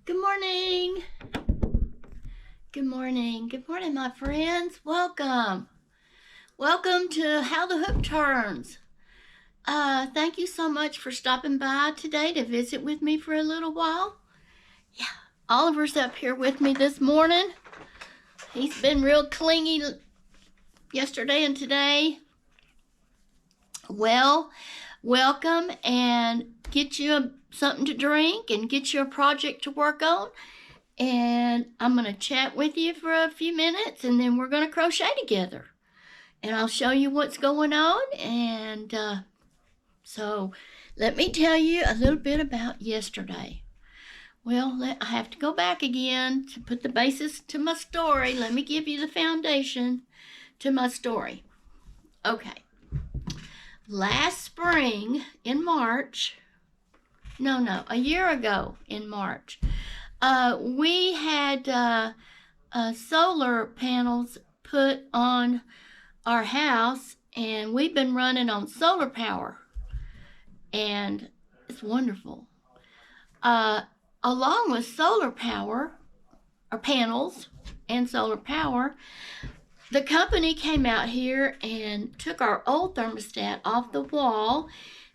Good morning. Good morning. Good morning, my friends. Welcome. Welcome to How the Hook Turns. Thank you so much for stopping by today to visit with me for a little while. Yeah, Oliver's up here with me this morning. He's been real clingy yesterday and today. Well, welcome, and get you something to drink and get you a project to work on. And I'm going to chat with you for a few minutes, and then we're going to crochet together. And I'll show you what's going on. And so let me tell you a little bit about yesterday. Well, I have to go back again to put the basis to my story. Let me give you the foundation to my story. Okay. Last spring in March, a year ago in March, we had solar panels put on our house, and we've been running on solar power, and it's wonderful. Along with solar power, or panels and solar power, the company came out here and took our old thermostat off the wall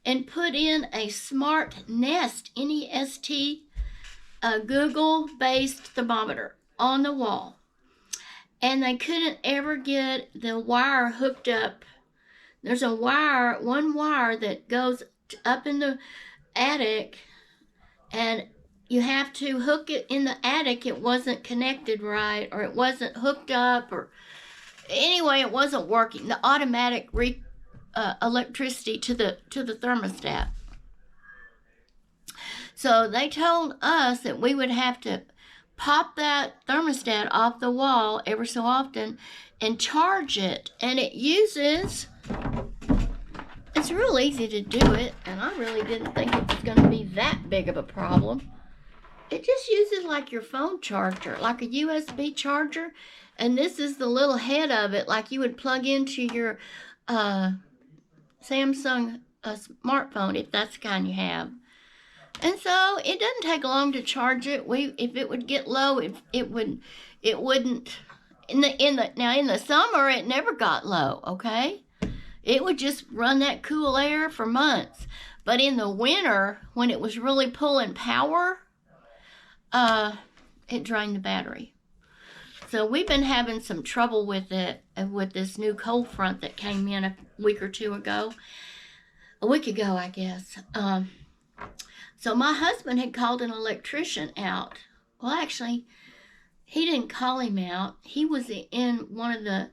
and put in a smart Nest, N-E-S-T, a Google-based thermometer on the wall. And they couldn't ever get the wire hooked up. There's one wire that goes up in the attic, and you have to hook it in the attic. It wasn't connected right, or it wasn't hooked up, or anyway, it wasn't working. The automatic electricity to the thermostat. So they told us that we would have to pop that thermostat off the wall every so often and charge it. And it's real easy to do it, and I really didn't think it was going to be that big of a problem. It just uses like your phone charger, like a USB charger, and this is the little head of it, like you would plug into your Samsung smartphone, if that's the kind you have. And so it doesn't take long to charge it. If it would get low, it wouldn't. In the summer, it never got low. Okay, it would just run that cool air for months. But in the winter, when it was really pulling power, it drained the battery. So we've been having some trouble with it, with this new cold front that came in a week ago, I guess. So my husband had called an electrician out. Well, actually, he didn't call him out. He was in one of the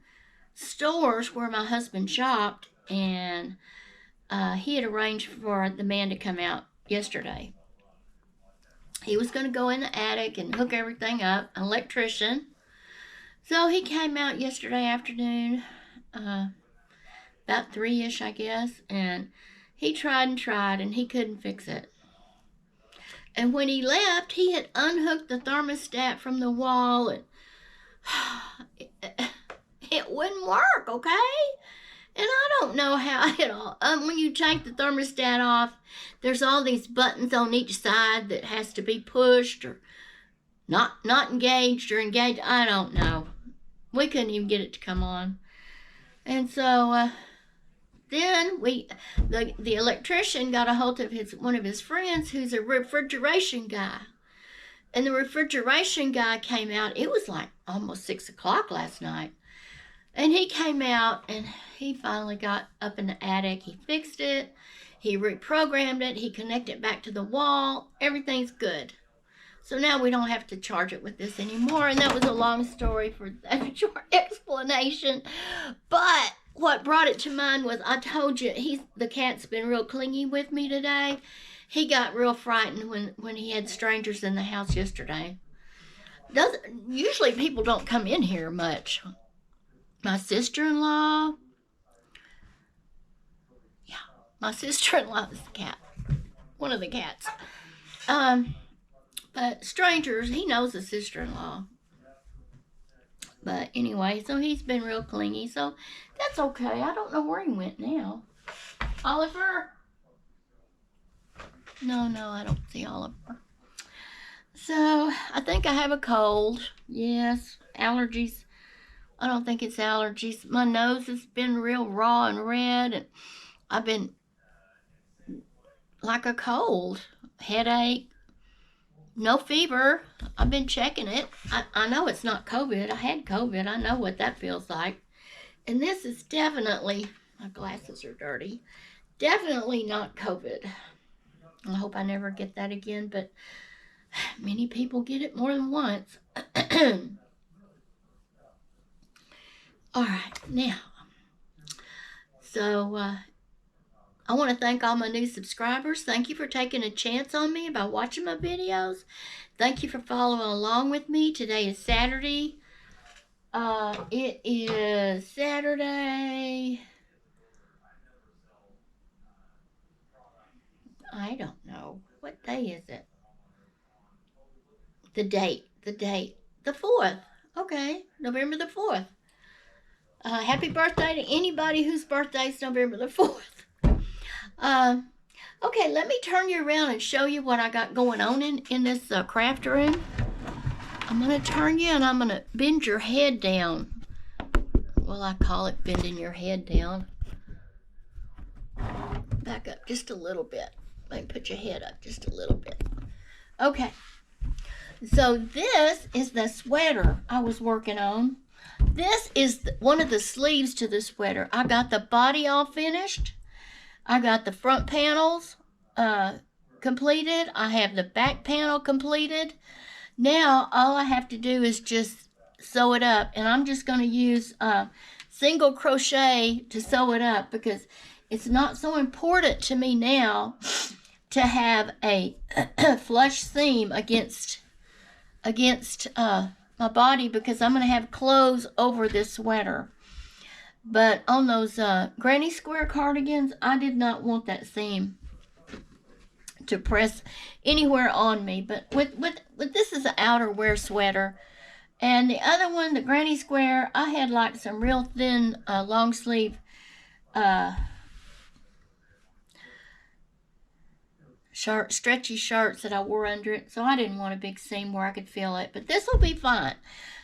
stores where my husband shopped, and he had arranged for the man to come out yesterday. He was going to go in the attic and hook everything up, an electrician. So he came out yesterday afternoon, about 3-ish, I guess, and he tried, and he couldn't fix it. And when he left, he had unhooked the thermostat from the wall, and it wouldn't work, okay? And I don't know how it all, when you take the thermostat off, there's all these buttons on each side that has to be pushed or not engaged or engaged. I don't know. We couldn't even get it to come on. And so then the electrician got a hold of one of his friends who's a refrigeration guy. And the refrigeration guy came out. It was like almost 6 o'clock last night. And he came out, and he finally got up in the attic. He fixed it. He reprogrammed it. He connected it back to the wall. Everything's good. So now we don't have to charge it with this anymore. And that was a long story for that short explanation. But what brought it to mind was, I told you, the cat's been real clingy with me today. He got real frightened when he had strangers in the house yesterday. Usually people don't come in here much. My sister-in-law is the cat, one of the cats. But strangers, he knows the sister-in-law. But anyway, so he's been real clingy, so that's okay. I don't know where he went now. Oliver? No, I don't see Oliver. So, I think I have a cold. Yes, allergies. I don't think it's allergies. My nose has been real raw and red, and I've been like a cold. Headache. No fever. I've been checking it. I know it's not COVID. I had COVID. I know what that feels like. And this is definitely, my glasses are dirty, definitely not COVID. I hope I never get that again, but many people get it more than once. All right, now, so I want to thank all my new subscribers. Thank you for taking a chance on me by watching my videos. Thank you for following along with me. Today is Saturday. It is Saturday. I don't know. What day is it? The date. The 4th. Okay, November the 4th. Happy birthday to anybody whose birthday is November the 4th. Okay, let me turn you around and show you what I got going on in this craft room. I'm going to turn you and I'm going to bend your head down. Well, I call it bending your head down. Back up just a little bit. Maybe put your head up just a little bit. Okay. So this is the sweater I was working on. This is one of the sleeves to the sweater. I got the body all finished. I got the front panels completed. I have the back panel completed. Now all I have to do is just sew it up, and I'm just going to use single crochet to sew it up because it's not so important to me now to have a flush seam against my body because I'm going to have clothes over this sweater. But on those granny square cardigans, I did not want that seam to press anywhere on me. But with this is an outerwear sweater. And the other one, the granny square, I had like some real thin long sleeve stretchy shirts that I wore under it. So I didn't want a big seam where I could feel it. But this will be fine.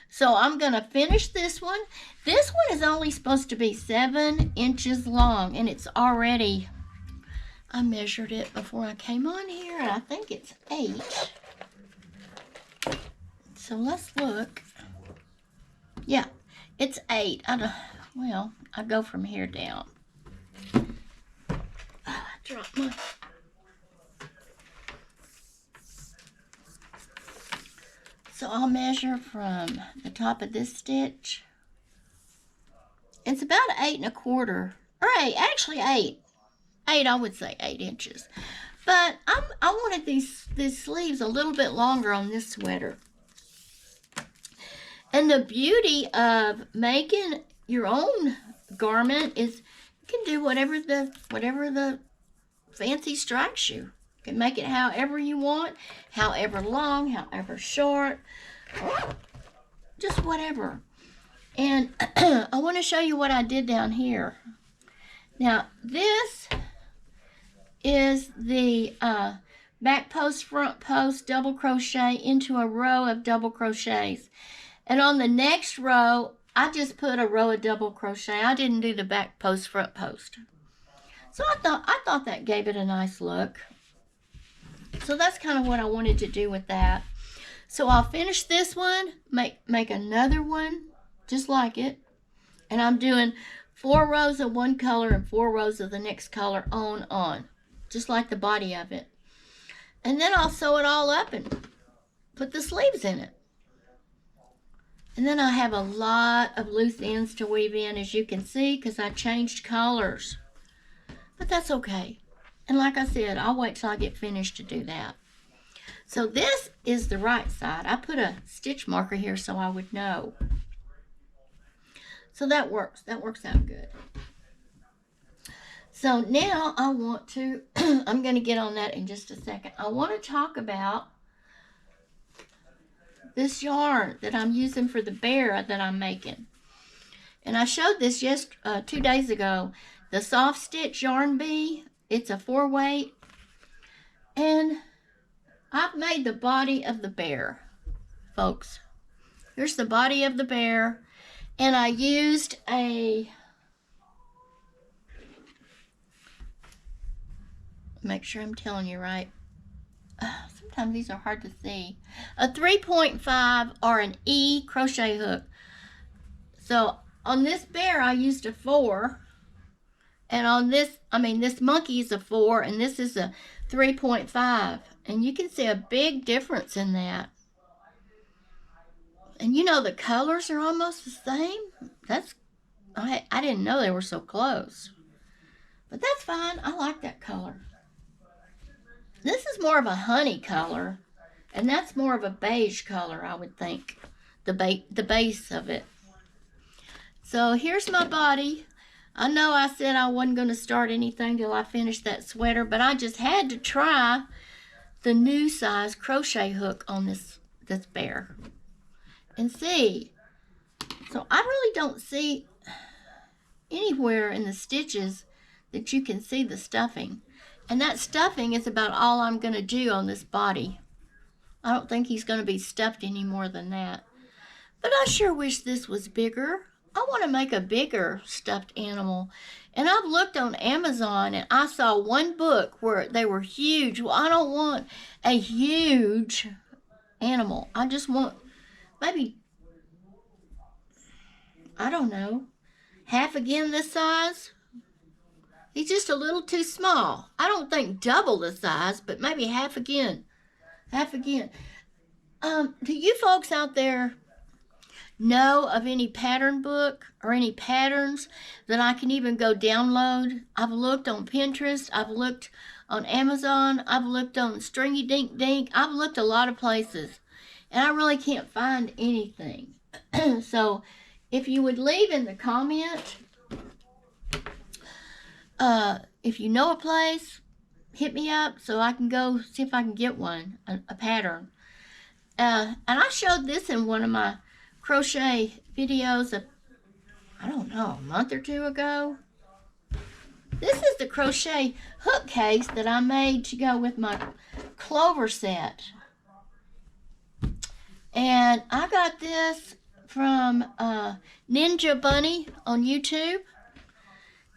So I'm going to finish this one. This one is only supposed to be 7 inches long. And it's already, I measured it before I came on here. And I think it's 8. So let's look. Yeah, it's 8. I go from here down. Oh, I dropped my... So I'll measure from the top of this stitch. It's about 8 1/4, or 8, actually 8. 8, I would say 8 inches. But I wanted these sleeves a little bit longer on this sweater. And the beauty of making your own garment is you can do whatever the fancy strikes you. You can make it however you want, however long, however short, just whatever. And I want to show you what I did down here. Now, this is the back post, front post, double crochet into a row of double crochets. And on the next row, I just put a row of double crochet. I didn't do the back post, front post. So I thought that gave it a nice look. So that's kind of what I wanted to do with that. So I'll finish this one, make another one just like it. And I'm doing 4 rows of one color and 4 rows of the next color on, just like the body of it. And then I'll sew it all up and put the sleeves in it. And then I have a lot of loose ends to weave in, as you can see, because I changed colors. But that's okay. And like I said, I'll wait till I get finished to do that. So this is the right side. I put a stitch marker here so I would know. So that works. That works out good. So now I want to, I'm going to get on that in just a second. I want to talk about this yarn that I'm using for the bear that I'm making. And I showed this 2 days ago. The soft stitch yarn bee. It's a 4-weight. And I've made the body of the bear, folks. Here's the body of the bear. And I used a, make sure I'm telling you right. Sometimes these are hard to see. A 3.5 or an E crochet hook. So on this bear, I used a 4. And on this, this monkey is a 4, and this is a 3.5. And you can see a big difference in that. And you know, the colors are almost the same. I didn't know they were so close. But that's fine. I like that color. This is more of a honey color. And that's more of a beige color, I would think. The base of it. So here's my body. I know I said I wasn't going to start anything till I finished that sweater, but I just had to try the new size crochet hook on this bear and see. So I really don't see anywhere in the stitches that you can see the stuffing. And that stuffing is about all I'm going to do on this body. I don't think he's going to be stuffed any more than that. But I sure wish this was bigger. I want to make a bigger stuffed animal. And I've looked on Amazon and I saw one book where they were huge. Well, I don't want a huge animal. I just want maybe, I don't know, half again this size. He's just a little too small. I don't think double the size, but maybe half again. Half again. Do you folks out there know of any pattern book or any patterns that I can even go download? I've looked on Pinterest. I've looked on Amazon. I've looked on Stringy Dink Dink. I've looked a lot of places, and I really can't find anything. So if you would leave in the comment, if you know a place, hit me up so I can go see if I can get one, a pattern. And I showed this in one of my crochet videos I don't know, a month or two ago. This is the crochet hook case that I made to go with my clover set. And I got this from Ninja Bunny on YouTube.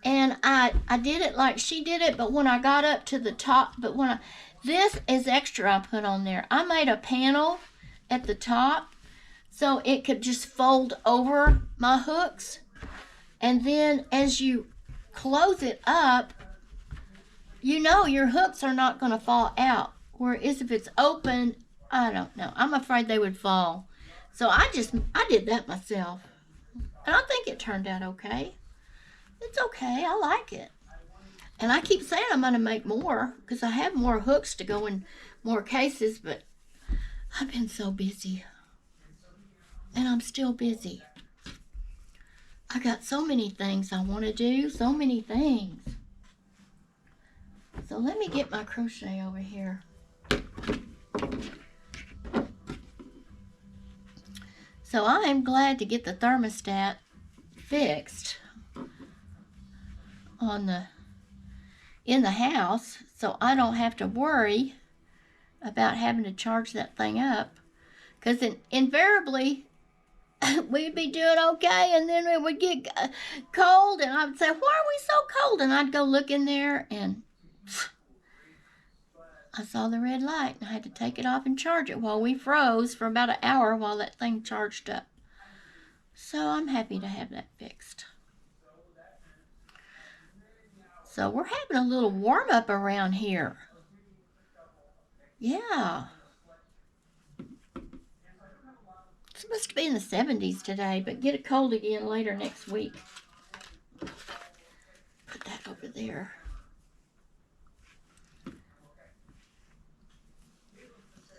And I did it like she did it, but when I got up to the top, this is extra I put on there. I made a panel at the top so it could just fold over my hooks. And then as you close it up, you know your hooks are not going to fall out. Whereas if it's open, I don't know. I'm afraid they would fall. So I did that myself. And I think it turned out okay. It's okay. I like it. And I keep saying I'm going to make more because I have more hooks to go in more cases, but I've been so busy. And I'm still busy. I got so many things I want to do, so many things. So let me get my crochet over here. So I am glad to get the thermostat fixed in the house, so I don't have to worry about having to charge that thing up, because invariably we'd be doing okay, and then it would get cold, and I'd say, why are we so cold? And I'd go look in there, and I saw the red light, and I had to take it off and charge it while we froze for about an hour while that thing charged up. So I'm happy to have that fixed. So we're having a little warm-up around here. Yeah. It's supposed to be in the 70s today, but get it cold again later next week. Put that over there.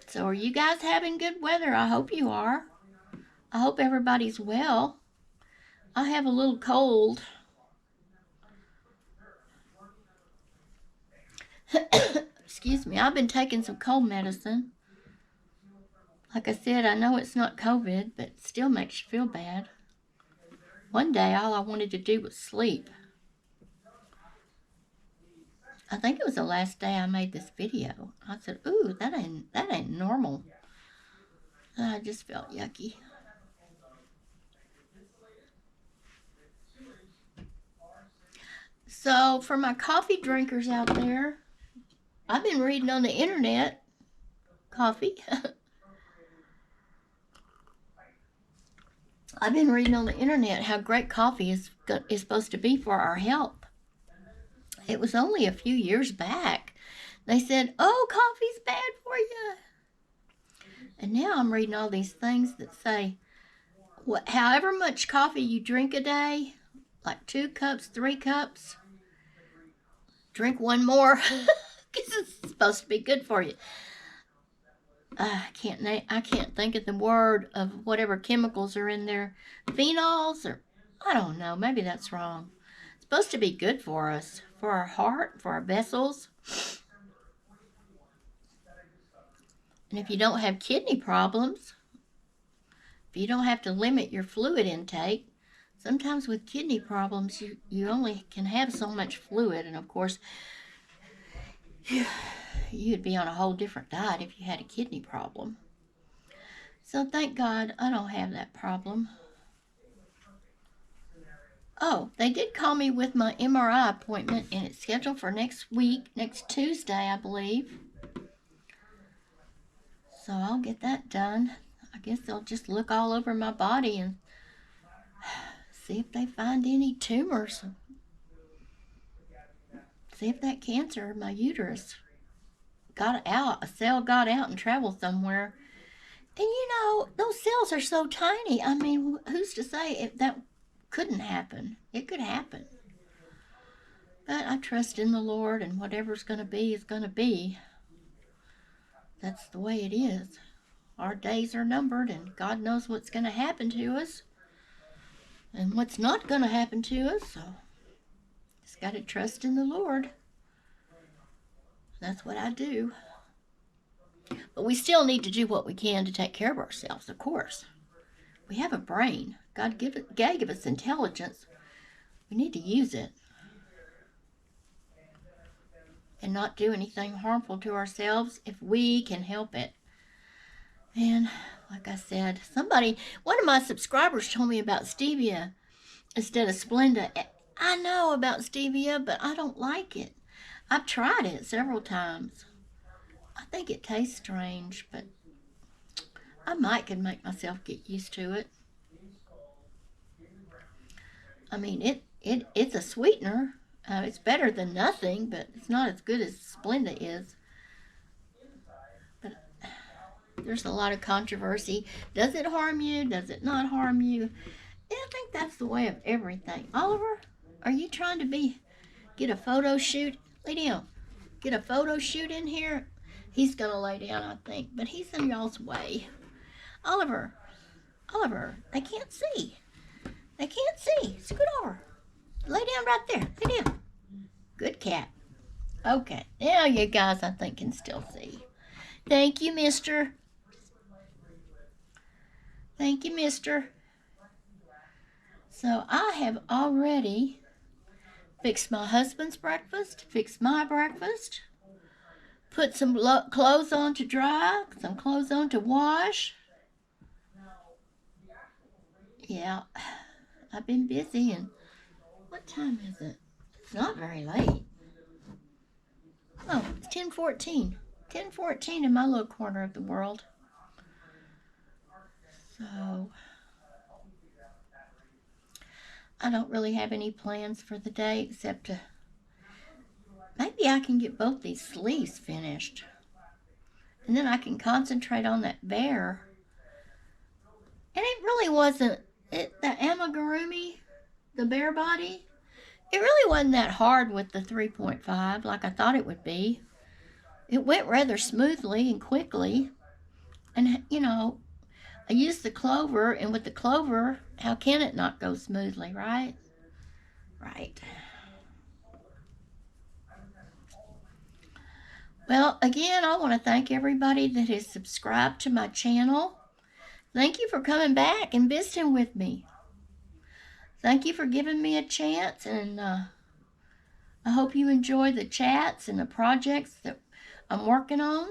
So are you guys having good weather? I hope you are. I hope everybody's well. I have a little cold. Excuse me, I've been taking some cold medicine. Like I said, I know it's not COVID, but it still makes you feel bad. One day, all I wanted to do was sleep. I think it was the last day I made this video. I said, ooh, that ain't normal. I just felt yucky. So for my coffee drinkers out there, I've been reading on the internet, coffee. I've been reading on the internet how great coffee is supposed to be for our health. It was only a few years back. They said, oh, coffee's bad for you. And now I'm reading all these things that say, however much coffee you drink a day, like 2 cups, 3 cups, drink one more because it's supposed to be good for you. I can't think of the word of whatever chemicals are in there. Phenols, or I don't know, maybe that's wrong. It's supposed to be good for us, for our heart, for our vessels. And if you don't have kidney problems, if you don't have to limit your fluid intake, sometimes with kidney problems, you only can have so much fluid. And of course, you'd be on a whole different diet if you had a kidney problem. So thank God I don't have that problem. Oh, they did call me with my MRI appointment, and it's scheduled for next week, next Tuesday, I believe. So I'll get that done. I guess they'll just look all over my body and see if they find any tumors. See if that cancer in my uterus got out, a cell got out and traveled somewhere. And you know, those cells are so tiny. I mean, who's to say if that couldn't happen? It could happen. But I trust in the Lord, and whatever's going to be is going to be. That's the way it is. Our days are numbered, and God knows what's going to happen to us and what's not going to happen to us. So just got to trust in the Lord. That's what I do. But we still need to do what we can to take care of ourselves, of course. We have a brain. God gave us intelligence. We need to use it and not do anything harmful to ourselves if we can help it. And like I said, one of my subscribers told me about stevia instead of Splenda. I know about stevia, but I don't like it. I've tried it several times. I think it tastes strange, but I can make myself get used to it. I mean, it's a sweetener. It's better than nothing, but it's not as good as Splenda is. But there's a lot of controversy. Does it harm you? Does it not harm you? And I think that's the way of everything. Oliver, are you trying to get a photo shoot? Lay down. Get a photo shoot in here? He's going to lay down, I think, but he's in y'all's way. Oliver, they can't see. They can't see. Scoot over. Lay down right there. Lay down. Good cat. Okay, now you guys, I think, can still see. Thank you, mister. Thank you, mister. So I have already fixed my husband's breakfast, fixed my breakfast, put some clothes on to dry, some clothes on to wash. Yeah, I've been busy, and what time is it? It's not very late. Oh, it's 10:14. 10:14 in my little corner of the world. So I don't really have any plans for the day except maybe I can get both these sleeves finished. And then I can concentrate on that bear. And it really wasn't, the Amigurumi, the bear body, it really wasn't that hard with the 3.5 like I thought it would be. It went rather smoothly and quickly. And, you know, I used the clover, and with the clover, how can it not go smoothly, right? Right. Well, again, I want to thank everybody that has subscribed to my channel. Thank you for coming back and visiting with me. Thank you for giving me a chance, and I I hope you enjoy the chats and the projects that I'm working on.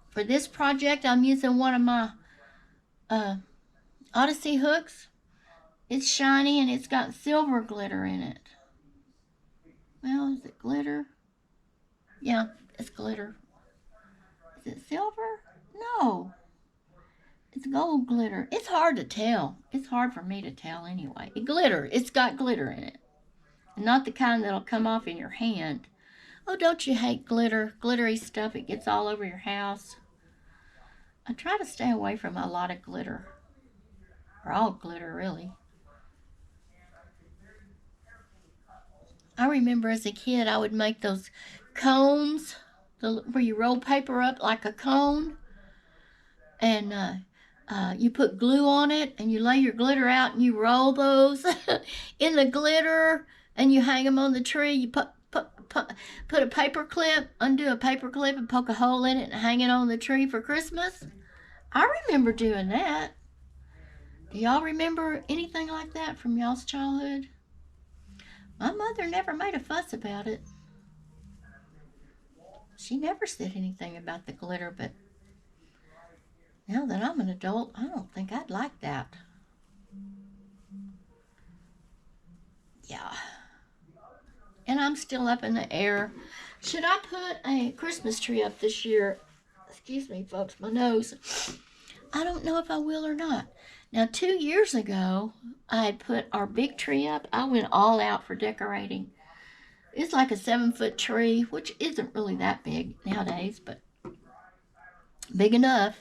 For this project, I'm using one of my Odyssey hooks. It's shiny and it's got silver glitter in it. Well, is it glitter? Yeah, it's glitter. Is it silver? No. It's gold glitter. It's hard to tell. It's hard for me to tell anyway. It's got glitter in it. And not the kind that'll come off in your hand. Oh, don't you hate glitter? Glittery stuff, it gets all over your house. I try to stay away from a lot of glitter. Or all glitter, really. I remember as a kid, I would make those cones where you roll paper up like a cone. And you put glue on it and you lay your glitter out and you roll those in the glitter and you hang them on the tree. You put a paper clip, undo a paper clip and poke a hole in it and hang it on the tree for Christmas. I remember doing that. Do y'all remember anything like that from y'all's childhood? My mother never made a fuss about it. She never said anything about the glitter, but now that I'm an adult, I don't think I'd like that. Yeah. And I'm still up in the air. Should I put a Christmas tree up this year? Excuse me, folks, my nose. I don't know if I will or not. Now, 2 years ago, I had put our big tree up. I went all out for decorating. It's like a 7-foot tree, which isn't really that big nowadays, but big enough.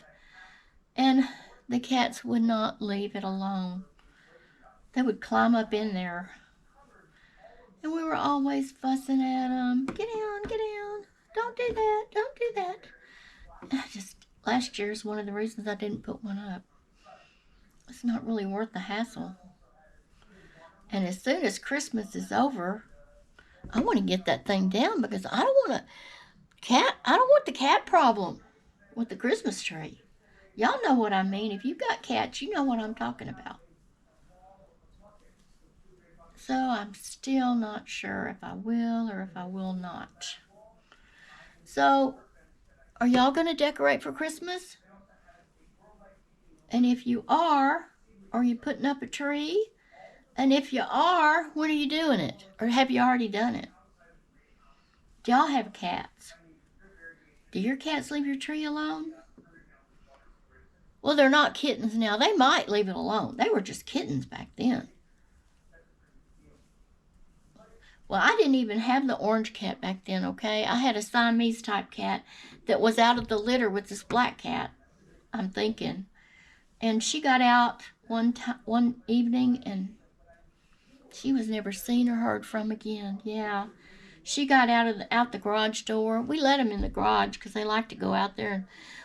And the cats would not leave it alone. They would climb up in there. And we were always fussing at them. Get down, get down. Don't do that, don't do that. Last year is one of the reasons I didn't put one up. It's not really worth the hassle. And as soon as Christmas is over, I want to get that thing down because I don't want the cat problem with the Christmas tree. Y'all know what I mean. If you've got cats, you know what I'm talking about. So I'm still not sure if I will or if I will not. So, are y'all going to decorate for Christmas? And if you are you putting up a tree? And if you are, when are you doing it? Or have you already done it? Do y'all have cats? Do your cats leave your tree alone? Well, they're not kittens now. They might leave it alone. They were just kittens back then. Well, I didn't even have the orange cat back then, okay? I had a Siamese type cat that was out of the litter with this black cat, I'm thinking. And she got out one evening and she was never seen or heard from again. Yeah. She got out the garage door. We let them in the garage because they like to go out there and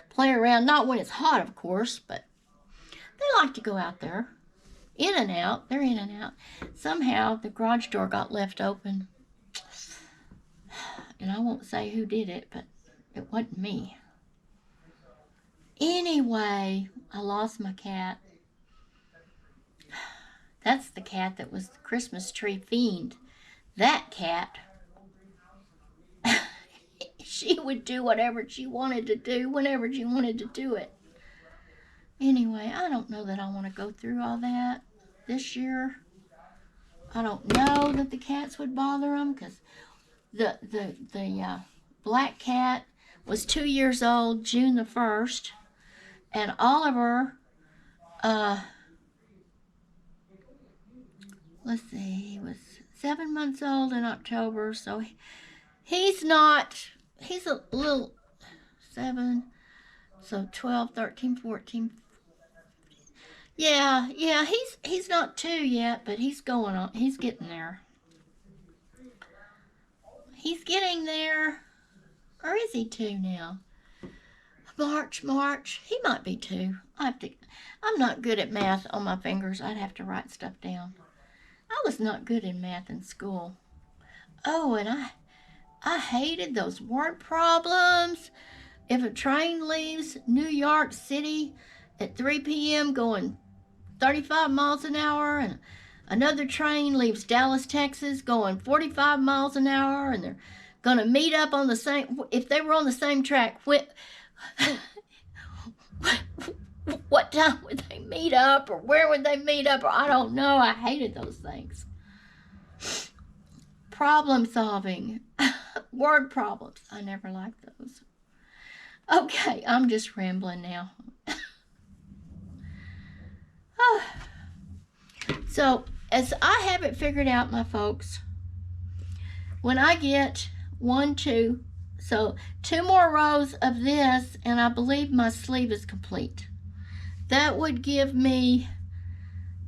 play around. Not when it's hot, of course, but they like to go out there. In and out. They're in and out. Somehow the garage door got left open. And I won't say who did it, but it wasn't me. Anyway, I lost my cat. That's the cat that was the Christmas tree fiend. That cat, she would do whatever she wanted to do, whenever she wanted to do it. Anyway, I don't know that I want to go through all that this year. I don't know that the cats would bother them because the black cat was 2 years old June the 1st, and Oliver, let's see, he was 7 months old in October, so he's a little 7, so 12, 13, 14. Yeah, he's not 2 yet, but he's going on. He's getting there. He's getting there. Or is he 2 now? March. He might be 2. I'm not good at math on my fingers. I'd have to write stuff down. I was not good in math in school. Oh, and I hated those word problems. If a train leaves New York City at 3 p.m. going 35 miles an hour and Another train leaves Dallas, Texas, going 45 miles an hour, and they're going to meet up on the same, if they were on the same track, what time would they meet up, or where would they meet up, or I don't know. I hated those things. Problem solving. Word problems. I never liked those. Okay, I'm just rambling now. So, as I have it figured out, my folks, when I get 1, 2, so 2 more rows of this, and I believe my sleeve is complete. That would give me,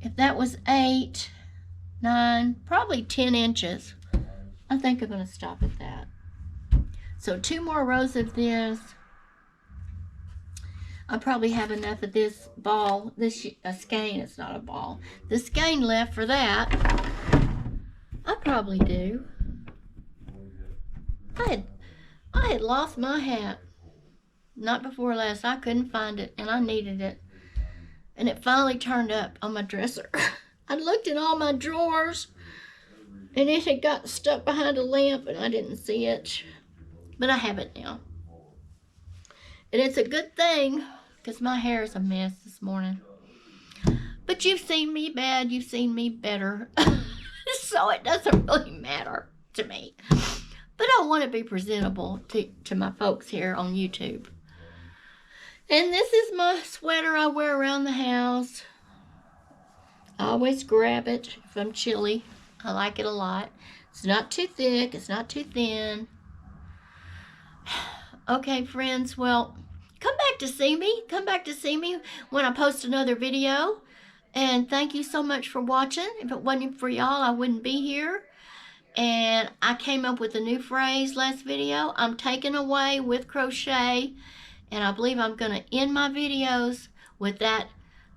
if that was 8, 9, probably 10 inches. I think I'm going to stop at that. So 2 more rows of this. I probably have enough of this ball, this skein, it's not a ball, the skein left for that. I probably do. I had lost my hat. Not before last. I couldn't find it, and I needed it. And it finally turned up on my dresser. I looked in all my drawers, and it had got stuck behind a lamp, and I didn't see it. But I have it now. And it's a good thing, because my hair is a mess this morning. But you've seen me bad, you've seen me better. So it doesn't really matter to me. But I want to be presentable to my folks here on YouTube. And this is my sweater I wear around the house. I always grab it if I'm chilly. I like it a lot. It's not too thick, it's not too thin. Okay, friends, well, come back to see me. Come back to see me when I post another video. And thank you so much for watching. If it wasn't for y'all, I wouldn't be here. And I came up with a new phrase last video. I'm taking away with crochet. And I believe I'm going to end my videos with that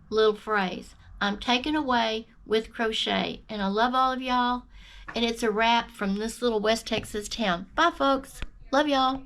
little phrase. I'm taking away with crochet. And I love all of y'all. And it's a wrap from this little West Texas town. Bye, folks. Love y'all.